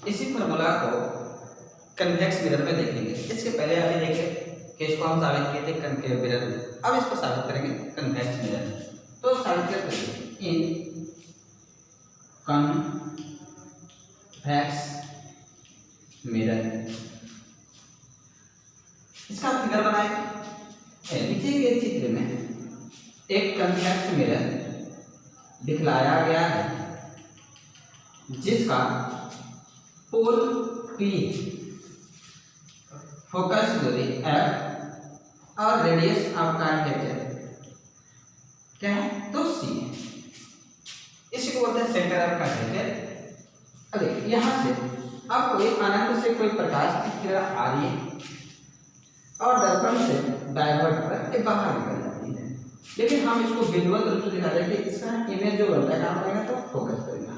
इसी फॉर्मूला को convex mirror में देखेंगे। इसके पहले अभी देखे कि इसको हम साबित किए थे कनकेव मिरर में, अब इसको साबित करेंगे कन्वेक्स मिरर में। तो साबित करते हैं इन कन्वेक्स मिरर। इसका फिगर बनाएंगे। नीचे के चित्र में एक कन्वेक्स मिरर दिखलाया गया है जिसका पोल P, फोकस दूरी F और रेडियस आपका है क्या है तो C है। इसी को बोलते हैं सेंटर ऑफ कर्वेचर। अरे यहाँ से आपको एक अनंत से कोई प्रकाश की किरण आ रही है और दर्पण से डाइवर्ट करके बाहर निकल जाती है, लेकिन हम इसको बिंदुवत रूप से दिखा रहे हैं कि इसका इमेज जो बनता है कहाँ बनेगा तो फोकस करेगा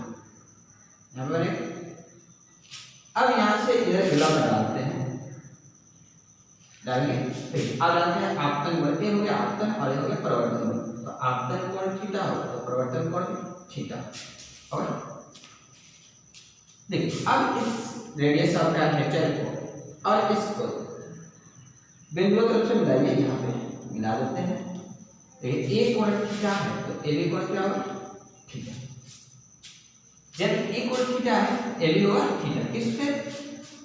यहाँ पर। अब यहाँ से इधर विलंब डालते हैं, डालेंगे फिर अब डालते हैं आपतन कोण। ये हो गया आपतन और ये हो गया परिवर्तन कोण। तो आपतन कोण थीटा होगा तो परिवर्तन कोण थीटा। और देखिए अब इस रेडियस ऑफ कर्वेचर को और इसको बिंदुवत रूप से मिलाइए, यहाँ पे मिला देते हैं। देखिए ए कोण थीटा है तो ए बी कोण क्या होगा थीटा। जब ए कोण थीटा है ए बी होगा थीटा। किससे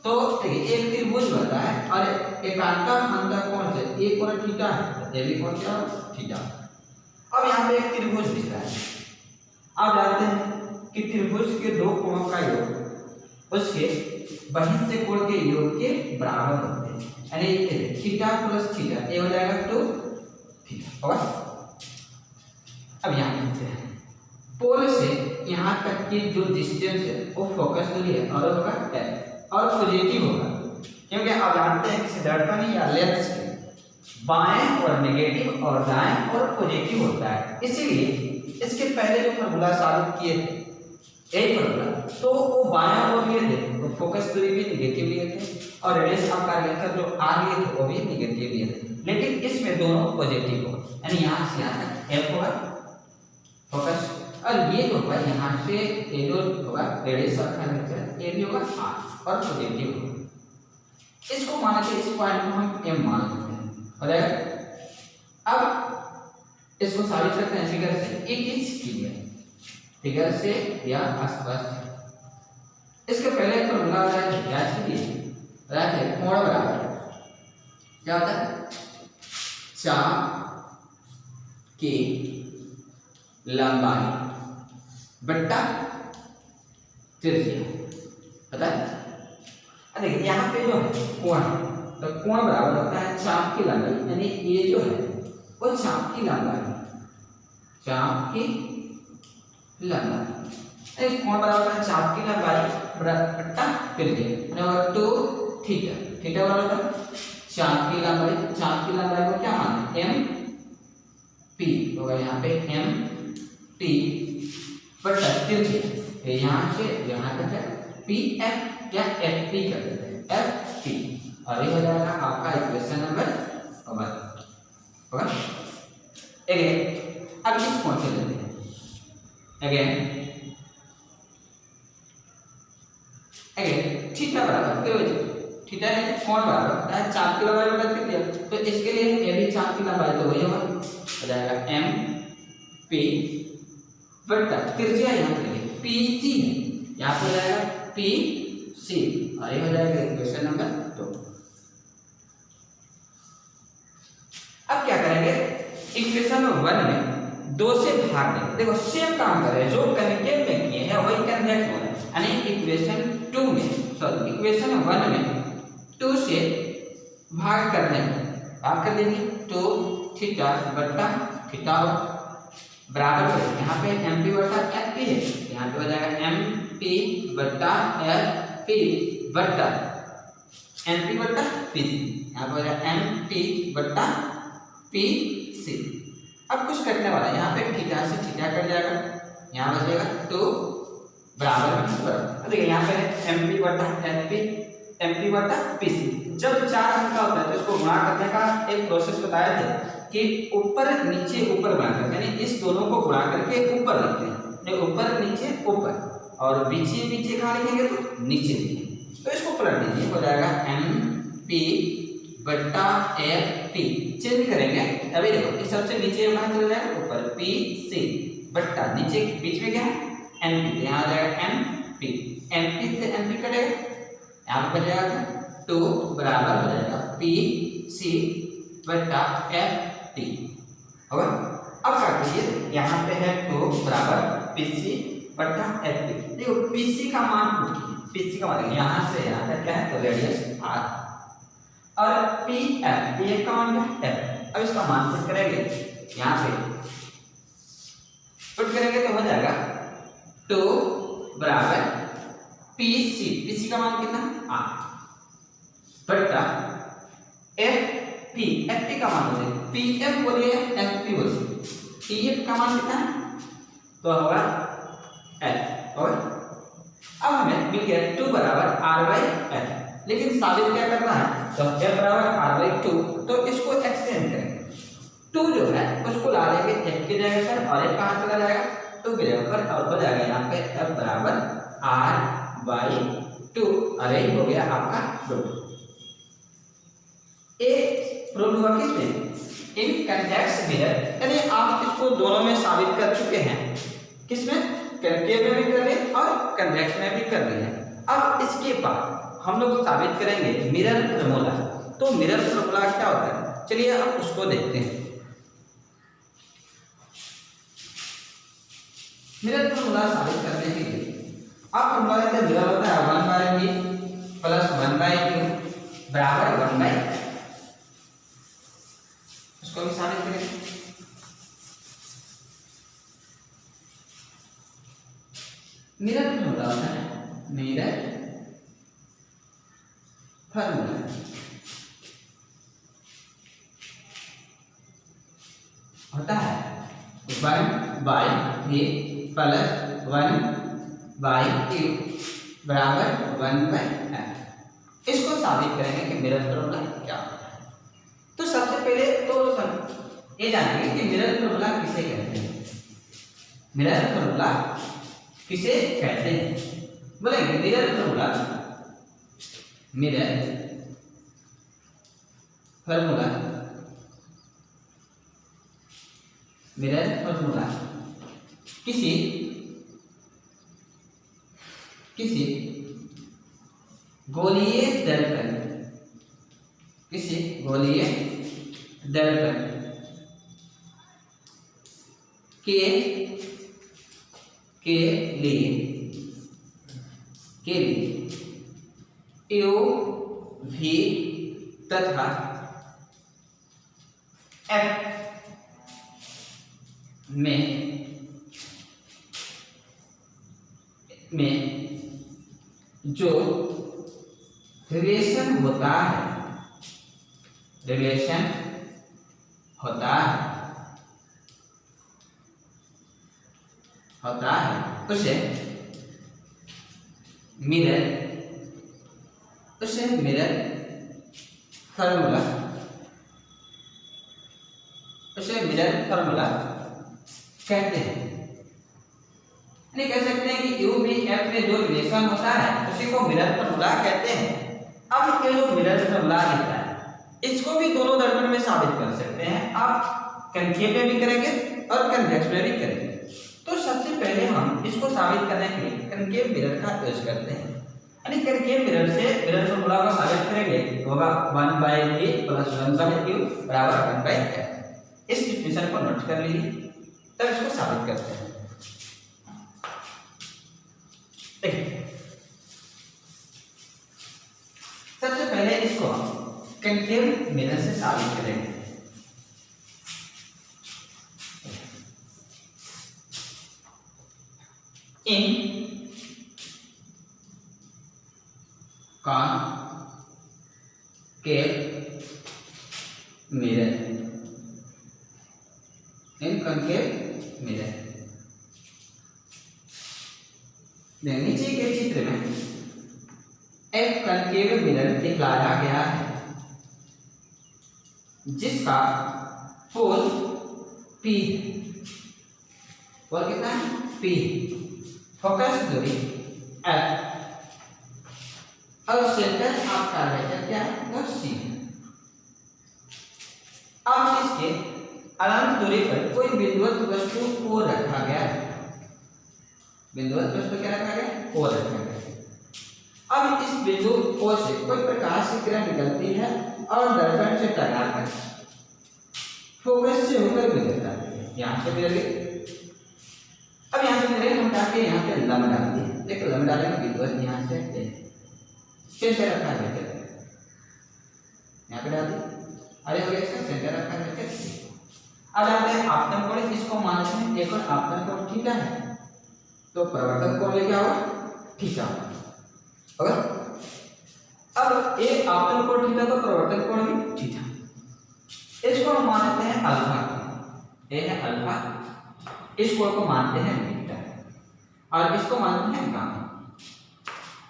तो देखिए एक त्रिभुज बनता है और एकांतर अंतःकोण से ए कोण थीटा है तो ए बी कोण क्या होगा थीटा। अब यहाँ पे एक त्रिभुज दिख रहा है। अब जानते हैं कि त्रिभुज के दो कोणों का योग उसके बहिष्ठ कोण के योग के बराबर होते हैं, यानी थीटा प्लस थीटा ये हो जाएगा तो थीटा। और अब यहाँ लिखते हैं पोल से यहाँ तक की जो डिस्टेंस है वो फोकस दूरी है और होगा f और पॉजिटिव होगा, क्योंकि आप जानते हैं किसी दर्पण या लेंस के बाएं और नेगेटिव और दाएं और पॉजिटिव होता है। इसीलिए इसके पहले जो फॉर्मूला साबित किए थे यही फॉर्मूला, तो वो बाएं और लिए थे तो फोकस दूरी भी नेगेटिव लिए थे और रेडियस ऑफ कर्वेचर जो आ लिए थे वो भी नेगेटिव लिए थे, लेकिन इसमें दोनों पॉजिटिव हो, यानी यहाँ से यहाँ तक f होगा फोकस और ये जो होगा यहाँ से ये जो होगा रेडियस ऑफ कर्वेचर ये भी होगा r और पॉजिटिव होगा। इसको मान के इस पॉइंट को हम m मान लेते हैं हो जाएगा। अब इसको साबित करते हैं फिगर से। एक चीज क्लियर फिगर से या आसपास। इसके पहले फॉर्मूला है याद कीजिए, कोण बराबर क्या होता है चाप की लंबाई बट्टा त्रिज्या पता है। देखिए यहाँ पे जो है कोण तो कोण बराबर होता है चाप की लंबाई, यानी ये जो है वो चाप की लंबाई, चाप की लंबाई कोण बराबर होता है चाप की लंबाई बट्टा त्रिज्या और 2 थीटा। थीटा बराबर होता है चाप की लंबाई को क्या मानते हैं m p होगा यहाँ पे m p बट्टा त्रिज्या यहाँ से यहाँ तक है p f या f p कर देते हैं f p और ये हो जाएगा आपका इक्वेशन नंबर 1 होगा। अगेन अब इस कोण से लेते हैं अगेन थीटा बराबर थीटा है कोण बराबर होता है चाप की लंबाई बटा त्रिज्या, तो इसके लिए ये भी चाप की लंबाई तो वही होगा हो जाएगा m p बटा त्रिज्या यहाँ पे p c है, यहाँ पे हो जाएगा p c और ये हो जाएगा इक्वेशन नंबर 2। अब क्या करेंगे इक्वेशन 1 में 2 से भाग देंगे। देखो सेम काम कर रहे हैं जो कन्वेक्स में किए हैं वही कन्वेक्स हो रहा है, यानी इक्वेशन 1 में 2 से भाग करने में भाग कर देंगे 2 थीटा बट्टा थीटा बराबर है यहाँ पे mp बट्टा fp है, यहाँ पे हो जाएगा mp बट्टा fp बट्टा mp बट्टा pc, यहाँ पे हो जाएगा mp बट्टा pc। अब कुछ कटने वाला है, यहाँ पे थीटा से थीटा कट जाएगा, यहाँ बचेगा 2 बराबर देखिए यहाँ पे mp बट्टा fp mp बट्टा pc। जब 4 अंक का होता है तो इसको गुणा करने का एक प्रोसेस बताया था कि ऊपर नीचे ऊपर बना करके, यानी इस दोनों को गुणा करके ऊपर लिखते हैं, ऊपर नीचे ऊपर और बीचे बीचे कहाँ लिखेंगे तो नीचे लिखेंगे। तो इसको पलट दीजिए, हो जाएगा MP बट्टा FP। चेंज करेंगे अभी देखो, इस सबसे नीचे कहाँ चला जाएगा ऊपर PC बट्टा नीचे बीच में क्या है MP, तो यहाँ आ जाएगा MP। MP से MP कटेगा, यहाँ पर बचेगा 2 बराबर हो जाएगा PC बट्टा FP होगा। अब क्या करिए, यहाँ पे है 2 बराबर PC बट्टा FP। देखो PC का मान PC का मान यहाँ से यहाँ तक क्या है तो रेडियस R, और PF का मान क्या है F। अब इसका मान पुट करेंगे, यहाँ पे पुट करेंगे तो हो जाएगा 2 बराबर PC का मान कितना R बट्टा FP का मान बोलिए PF बोलिए FP बोलिए, PF का मान कितना है तो होगा F। और अब हमें मिल गया 2 बराबर R बाई F, लेकिन साबित क्या करना है तो F बराबर R बाई 2, तो इसको एक्सटेंड करेंगे। 2 जो है उसको ला देंगे F की जगह पर, और F कहाँ चला जाएगा 2 की जगह पर, और हो जाएगा यहाँ पे F बराबर R बाई 2, अरे हो गया आपका प्रूफ। एक प्रूफ हुआ किसमें इन कॉन्वेक्स मिरर, यानी आप इसको दोनों में साबित कर चुके हैं, किसमें कॉन्केव में भी कर लिए और कन्वेक्स में भी कर लिए। अब इसके बाद हम लोग साबित करेंगे मिरर फार्मूला। तो मिरर फार्मूला क्या होता है, चलिए अब उसको देखते हैं। मिरर फार्मूला साबित करने के लिए आप फार्मूला लेते हैं, मिरर होता है 1/b प्लस 1/q बराबर 1/f। उसको भी साबित करेंगे। मिरर फार्मूला होता है मिरर फार्मूला होता है 1/a प्लस 1/q बराबर 1/f। इसको साबित करेंगे कि मिरर फार्मूला क्या होता है। तो सबसे पहले तो ये जानेंगे कि मिरर फार्मूला किसे कहते हैं। मिरर फार्मूला किसे कहते हैं बोलेंगे, मिरर फार्मूला किसी गोलीय दर्पण के लिए UV तथा F में जो रिलेशन होता है उसे मिरर फार्मूला कहते हैं। नहीं कह सकते हैं कि UVF में जो रिलेशन होता है उसी को मिरर फार्मूला कहते हैं। अब ये जो मिरर फार्मूला लिखा है इसको भी दोनों दर्पण में साबित कर सकते हैं। आप कॉन्केव में भी करेंगे और कन्वेक्स में भी करेंगे। तो सबसे पहले हम इसको साबित करने के लिए कॉन्केव मिरर का यूज करते हैं, यानी कॉन्केव मिरर से मिरर फार्मूला को साबित करेंगे होगा 1/a प्लस 1/q बराबर 1/f। इस डिफिनेशन को नोट कर लीजिए, तब इसको साबित करते हैं। देखिए सबसे पहले इसको कॉन्केव मिरर से साबित करेंगे। इन कॉन्केव मिरर नीचे के चित्र में एक कॉन्केव मिरर दिखाया गया है जिसका पोल P, पोल कितना है P, फोकस दूरी F और सेंटर आपका वेक्टर क्या है तो C। अब इसके अनंत दूरी पर कोई बिंदुवत वस्तु को रखा गया है। बिंदुवत वस्तु क्या रखा गया O रखा गया। अब इस बिंदु O से कोई प्रकाश की किरण निकलती है और दर्पण से टकराकर फोकस से होकर गुजर जाती है। यहाँ से गुजर गई। अब यहाँ से गुजरे हम जाके यहाँ पे लंब डाल दिए। देखो लंब डालेंगे बिंदुवत यहाँ से सेंटर रखा है वेक्टर यहाँ पे डाल दिए। अरे हो गया इसका सेंटर रखा है वेक्टर। अब आते हैं आपतन कोण, इसको मानते हैं एक और आपतन कोण थीटा है तो प्रवर्तक कोण क्या होगा थीटा होगा। अब एक आपतन कोण थीटा तो प्रवर्तक कोण भी थीटा। इसको हम मानते हैं अल्फा, ये है अल्फा। इस कोण को मानते हैं बीटा और इसको मानते हैं गामा।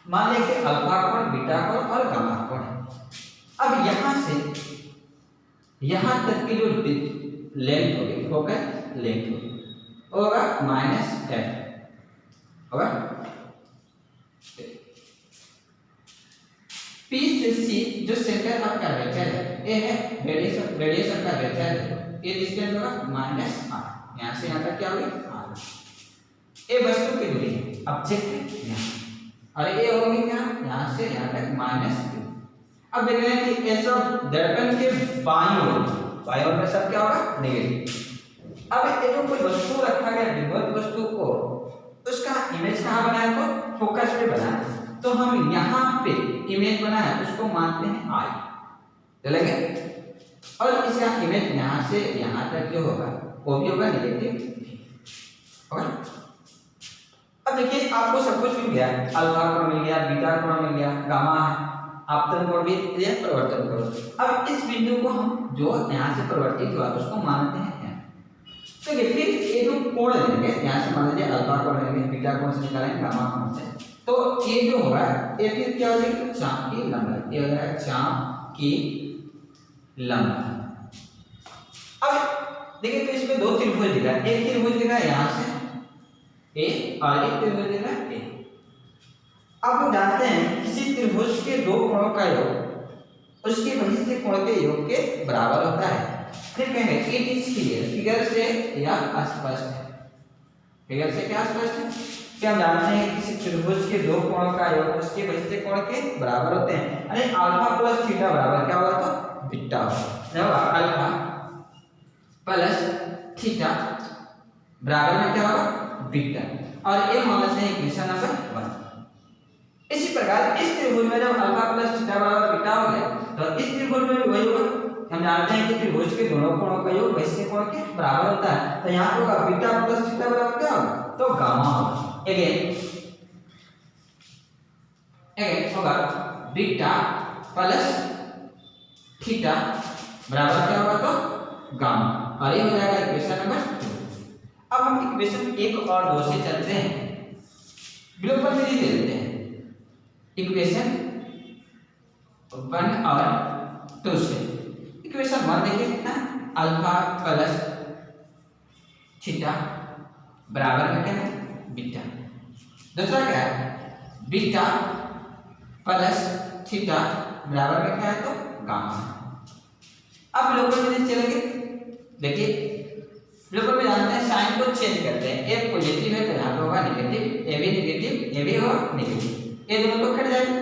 मान लें कि अल्फा कोण, बीटा कोण और गामा कोण। अब यहां से यहां तक की जो लेंथ होगी फोकस लेंथ होगा -f होगा। P से C जो सेंटर ऑफ कर्वेचर है ये है रेडियस ऑफ कर्वेचर, ये डिस्टेंस होगा -r। यहां से यहां तक क्या होगी r। ये वस्तु की दूरी है ऑब्जेक्ट यहां और ये होगी क्या यहां से यहां तक -q। अब देख रहे हैं कि ये सब दर्पण के बाईं ओर में सब क्या होगा नेगेटिव। अब ये जो कोई वस्तु रखा गया विद्युत वस्तु को उसका इमेज कहां बना है तो फोकस पे बना है। तो हम यहाँ पे इमेज बना है उसको मानते हैं I चलेंगे। और इसका इमेज यहाँ से यहाँ तक जो होगा वो भी होगा नेगेटिव होगा। अब देखिए आपको सब कुछ मिल गया, अल्फा कोण मिल गया, बीटा कोण मिल गया, गामा है, आपतन कोण भी दिया, प्रवर्तन कोण। अब इस बिंदु को हम जो यहाँ से परिवर्तित हुआ उसको मानते हैं तो फिर ये जो कोण लेंगे यहाँ से मान लीजिए अल्फा कोण लेंगे, बीटा कोण से निकालेंगे, गामा कोण से, तो ये जो होगा ये फिर क्या हो जाएगी चाप की लंबाई। ये हो जाएगा चाप की लंबाई। अब देखिए तो इसमें दो त्रिभुज दिख रहा है, एक त्रिभुज दिख रहा है यहाँ से ए और एक त्रिभुज दिख रहा है ए। आप लोग जानते हैं किसी त्रिभुज के दो कोणों का योग उसके वजह से कोण के योग के बराबर होता है। फिर कहेंगे इट इज क्लियर, फिगर से यह स्पष्ट है। फिगर से क्या स्पष्ट है कि हम जानते हैं किसी त्रिभुज के दो कोणों का योग उसके वजह से कोण के बराबर होते हैं। यानी अल्फा प्लस थीटा बराबर क्या होगा तो बीटा होगा। अल्फा प्लस थीटा बराबर में क्या होगा बीटा। और ये मान लेते हैं इक्वेशन नंबर 1। इसी प्रकार इस त्रिभुज में जब अल्फा प्लस थीटा बराबर बीटा हो गया तो इस त्रिभुज में भी वही होगा। हम जानते हैं कि त्रिभुज के दोनों कोणों का योग वैसे कोण के बराबर होता है। तो यहाँ होगा बीटा प्लस थीटा बराबर क्या होगा तो गामा होगा। अगेन होगा बीटा प्लस थीटा बराबर क्या होगा तो गामा। और ये हो जाएगा इक्वेशन नंबर 2। अब हम इक्वेशन 1 और 2 से चलते हैं, विलोपन विधि दे देते हैं। इक्वेशन 1 और 2 से इक्वेशन 1 देखिए कितना अल्फा प्लस थीटा बराबर में क्या है बीटा। दूसरा क्या है बीटा प्लस थीटा बराबर में क्या है तो गामा। अब विलोपन विधि चलेंगे। देखिए विलोपन में जानते हैं साइन को चेंज करते हैं, ए पॉजिटिव है तो यहाँ पे होगा नेगेटिव, ए भी नेगेटिव, ए भी होगा नेगेटिव, ये दोनों तो कट जाएंगे।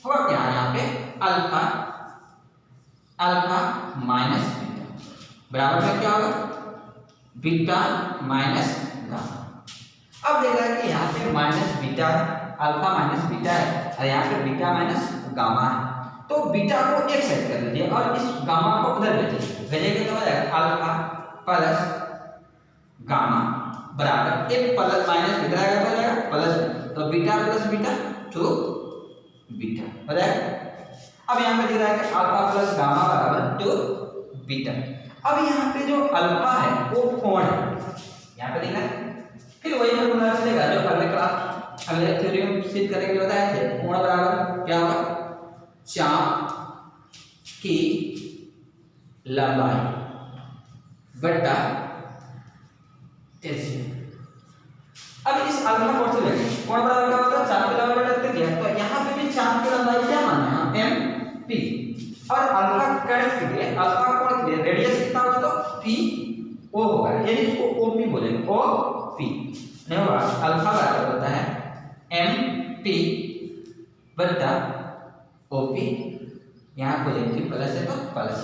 होगा क्या यहाँ पे अल्फा माइनस बीटा बराबर में क्या होगा बीटा माइनस गामा। अब देख रहा है कि यहाँ पे माइनस बीटा है, अल्फा माइनस बीटा है और यहाँ पे बीटा माइनस गामा है। तो बीटा को एक साइड कर लीजिए और इस गामा को उधर भेजिए, भेजेंगे तो हो जाएगा अल्फा प्लस गामा बराबर एक प्लस माइनस बीटा आएगा तो जाएगा प्लस, तो beta plus beta two beta हो जाएगा। अब यहाँ पे दिख रहा है कि अल्फा प्लस गामा बराबर टू बीटा। अब यहाँ पे जो अल्फा है वो कोण है, यहाँ पे दिख रहा है। फिर वही फॉर्मूला चलेगा जो अगले थ्योरी में सिद्ध करने के लिए बताए थे। कोण बराबर क्या होगा चाप की लंबाई बटा त्रिज्या। अब इस अल्फा कोण से लेंगे, कोण बराबर क्या होता है चाप की लंबाई बटा त्रिज्या, तो यहाँ पे भी चाप की लंबाई क्या माने हम एम पी, और अल्फा कोण के लिए अल्फा कोण के लिए रेडियस कितना होगा तो पी ओ होगा, यानी इसको ओपी बोलेंगे, ओ पी नहीं होगा। अल्फा बराबर होता है एम पी बटा ओपी, यहाँ पॉजिटिव प्लस है तो प्लस,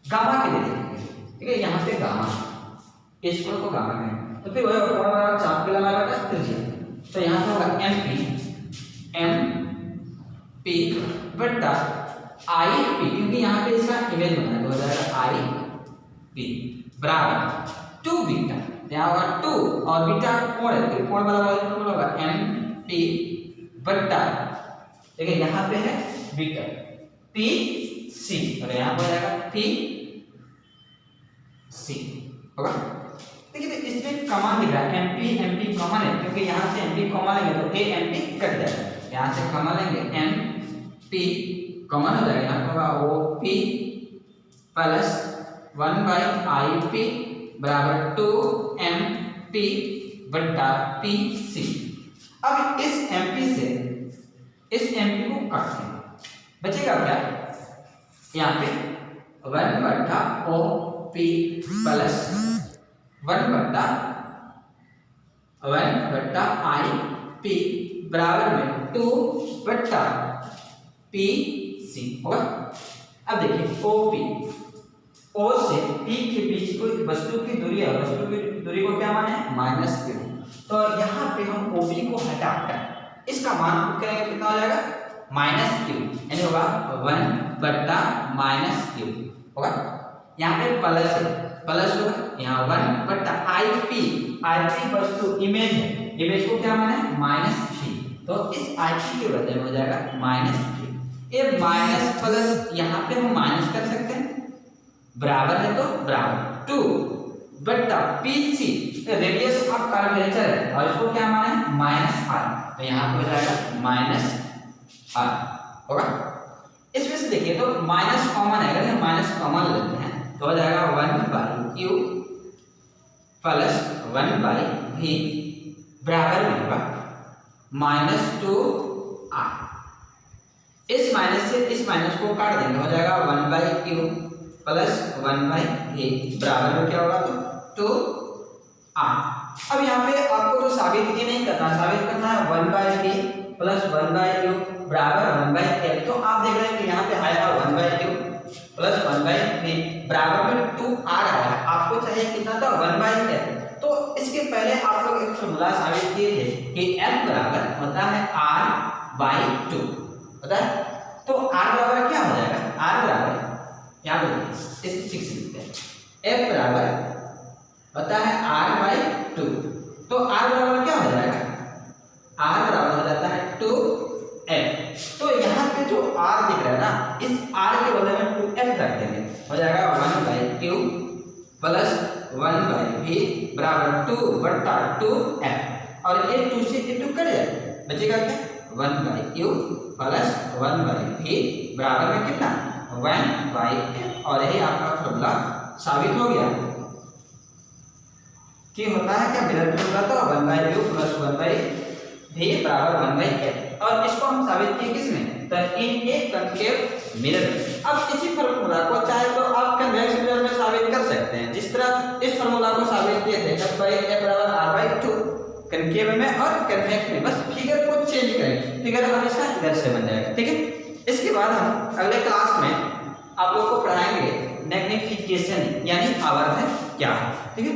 गामा के लिए देखेंगे, ठीक है, यहाँ पे गामा इस कोण को गामा कहेंगे, तो फिर वही कोण बराबर चाप की लंबाई बटा त्रिज्या, तो यहाँ पे होगा एम पी बटा आई पी, क्योंकि यहाँ पे इसका इमेज बना है तो हो जाएगा आई पी बराबर 2 बीटा, यहाँ होगा 2 और बीटा कोण है तो कोण बराबर होगा एम पी बटा, देखिए यहाँ पे है बीटा पी सी और यहाँ पर जाएगा पी सी होगा। देखिए तो इसमें कॉमन दिख रहा है एम पी कॉमन है, क्योंकि यहाँ से एम पी कॉमन लेंगे तो ए एम पी कट जाएगा, यहाँ से कॉमन लेंगे एम पी कॉमन हो जाएगा, यहाँ होगा O P plus 1 by I P बराबर 2 एम पी बटा पी सी। अब इस एम पी से इस एम पी को काटते हैं, बचेगा क्या, यहाँ पे 1 बटा ओ पी प्लस 1 बटा आई पी बराबर में 2 बटा पी सी होगा। अब देखिए ओ पी, ओ से पी के बीच कोई वस्तु की दूरी है, वस्तु की दूरी को क्या माने माइनस क्यू, तो यहाँ पे हम ओ पी को हटाकर इसका मान कितना हो जाएगा माइनस क्यू, यानी होगा 1 बटा माइनस क्यू होगा, यहाँ पे प्लस है प्लस होगा, यहाँ 1 बटा आई पी वस्तु इमेज है, इमेज को क्या माने माइनस थ्री, तो इस आई पी के बदले में हो जाएगा माइनस थ्री, ये माइनस प्लस यहाँ पे हम माइनस कर सकते हैं, बराबर है तो बराबर 2 बटा P C, radius of curvature है और इसको क्या माने माइनस आर, तो यहाँ पे हो जाएगा माइनस आर होगा। इसमें से देखिए तो माइनस कॉमन है, अगर माइनस कॉमन लेते हैं तो हो जाएगा 1 by Q plus 1 by V बराबर में होगा माइनस 2 आर, इस माइनस से इस माइनस को काट देंगे, हो जाएगा 1 by Q plus 1 by V बराबर में क्या होगा तो 2 आर। अब यहाँ पे आपको तो साबित ही नहीं करना, साबित करना है 1 by V plus 1 by Q बराबर 1 बाई एल, तो आप देख रहे हैं कि यहाँ पे आया 1 by Q plus 1 by V बराबर में 2 आर आया है, आपको चाहिए कितना था 1 बाई एल, तो इसके पहले आप लोग एक फॉर्मूला साबित किए थे कि एल बराबर होता है आर बाई 2 होता है, तो आर बराबर क्या हो जाएगा, आर बराबर यहाँ पे इस 6 लिखते हैं, एफ बराबर होता है आर बाई 2, तो आर बराबर क्या हो जाएगा, आर बराबर हो जाता है 2 एफ, तो यहाँ पे जो आर दिख रहा है ना, इस आर के बदले में 2 एफ रख देंगे, हो जाएगा 1 by Q plus 1 by V बराबर 2 बटा 2 एफ, और ये 2 से ये 2 कट जाएगा, बचेगा क्या 1 by Q plus 1 by V बराबर में कितना 1 बाई एफ, और यही आपका फॉर्मूला साबित हो गया कि होता है क्या मिरर फॉर्मूला, तो 1 by Q plus 1 by V बराबर 1 बाई एफ, और इसको हम साबित किए किसमें, तो इन ए कनकेव मिरर। अब इसी फॉर्मूला को चाहे तो आप कन्वेक्स मिरर में साबित कर सकते हैं, जिस तरह इस फॉर्मूला को साबित किए थे f बाई ए बराबर r बाई 2 कनकेव में और कन्वेक्स में, बस फिगर को चेंज करें, फिगर हमेशा इधर से बन जाएगा, ठीक है। इसके बाद हम अगले क्लास में आप लोग को पढ़ाएंगे मैग्नीफिकेशन यानी आवर्धन क्या है, ठीक है।